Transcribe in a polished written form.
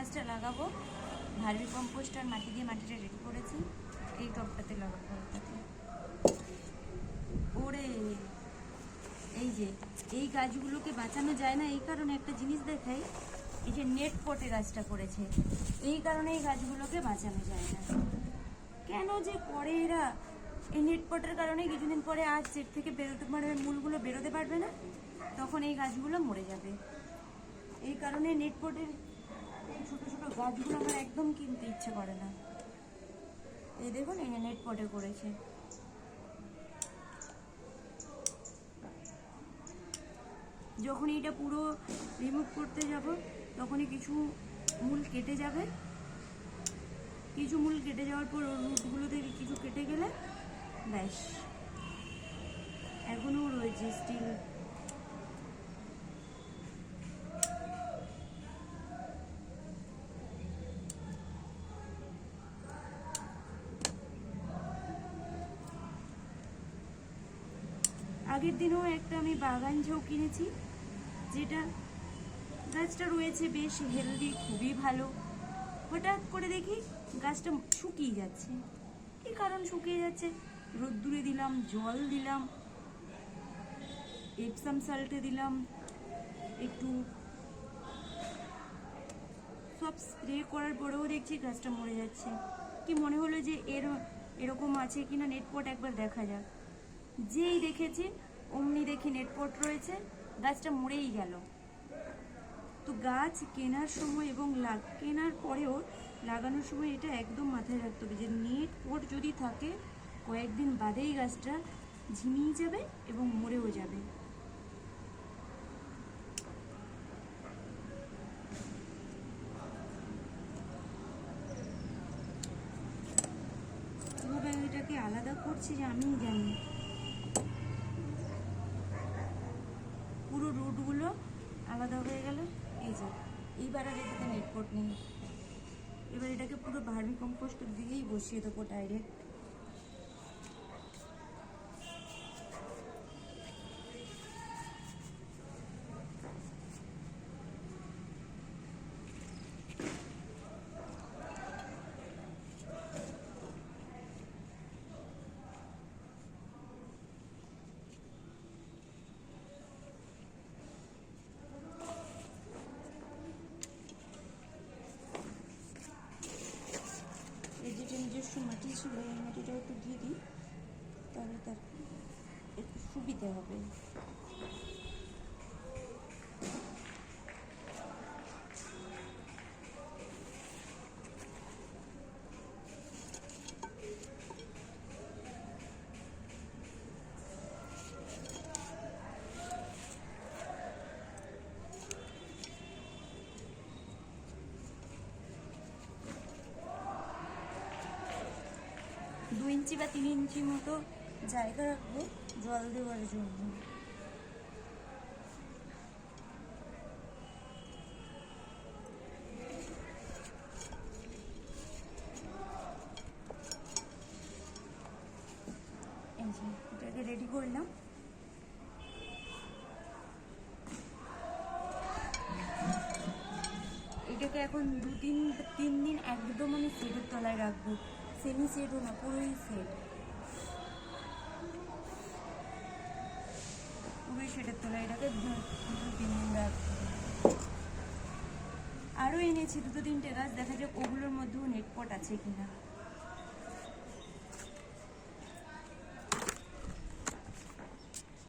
গাছটা লাগাবো, vermi compost আর মাটি দিয়ে মাটিটা রেডি করেছি, এই টবটাতে লাগাবো। ওরে এই যে এই গাছগুলোকে বাঁচানো যায় না, এই কারণে একটা জিনিস দেখাই, এই যে নেট পটে গাছটা করেছে, এই কারণে এই গাছগুলোকে বাঁচানো যায় না। কেন যে করে এরা, এই নেট পটের কারণে কিছুদিন পরে আর সেট থেকে বেরোতে পারবে, মূলগুলো বেরোতে পারবে না, তখন এই গাছগুলো মরে যাবে। এই কারণে নেট পটের ছোট ছোট গাছগুলো আমার একদম কিনতে ইচ্ছে করে না। এই দেখুন এই নেট পটে করেছে। যখন এটা পুরো রিমুভ করতে যাব তখনই কিছু মূল কেটে যাবে, কিছু মূল কেটে যাওয়ার পর ওর রুটগুলো থেকে কিছু কেটে গেলে ব্যাস, এখনও রয়েছে স্টিল। আগের দিনও একটা আমি বাগান ঝাউ কিনেছি, যেটা গাছটা রয়েছে বেশ হেলদি, খুবই ভালো। হঠাৎ করে দেখি গাছটা শুকিয়ে যাচ্ছে। কী কারণ শুকিয়ে যাচ্ছে? রোদ্দুরে দিলাম, জল দিলাম, এপসাম সল্টে দিলাম, একটু সব স্প্রে করার পরেও দেখছি গাছটা মরে যাচ্ছে। কি মনে হলো যে এরকম আছে কিনা নেটপট একবার দেখা যাক। যেই দেখেছি অমনি দেখি নেটপট রয়েছে, গাছটা মরেই গেল। তো গাছ কেনার সময় এবং কেনার পরেও লাগানোর সময় এটা একদম মাথায় রাখতে হবে যে নেট পট যদি থাকে কয়েকদিন বাদেই গাছটা ঝিমিয়ে যাবে এবং মরেও যাবে। কীভাবে এটাকে আলাদা করছি যে আমিই জানি। পুরো রুটগুলো আলাদা হয়ে গেল। এই যে এইবার আর এটাতে নেটপট নেই, এবার এটাকে পুরো ভার্মি কম্পোস্ট দিয়েই বসিয়ে দেবো ডাইরেক্ট। এই যেটা নিজস্ব মাটি ছিল এই মাটিটা একটু দিয়ে দিই, তাহলে তার একটু সুবিধা হবে। দু ইঞ্চি বা 3 ইঞ্চি মতো জায়গা রাখবো জল দেওয়ার জন্য। এই যে এটাকে রেডি করলাম। এটাকে এখন 2-3 দিন একদম আমি শেডের তলায় রাখবো, সেমি শেডও না, পুরোই শেড, পুরোই শেডের তলায় এটাকে 2-3 দিন রাখবো। আরও এনেছি 2-3টে গাছ, দেখা যাক ওগুলোর মধ্যেও নেটপট আছে কিনা।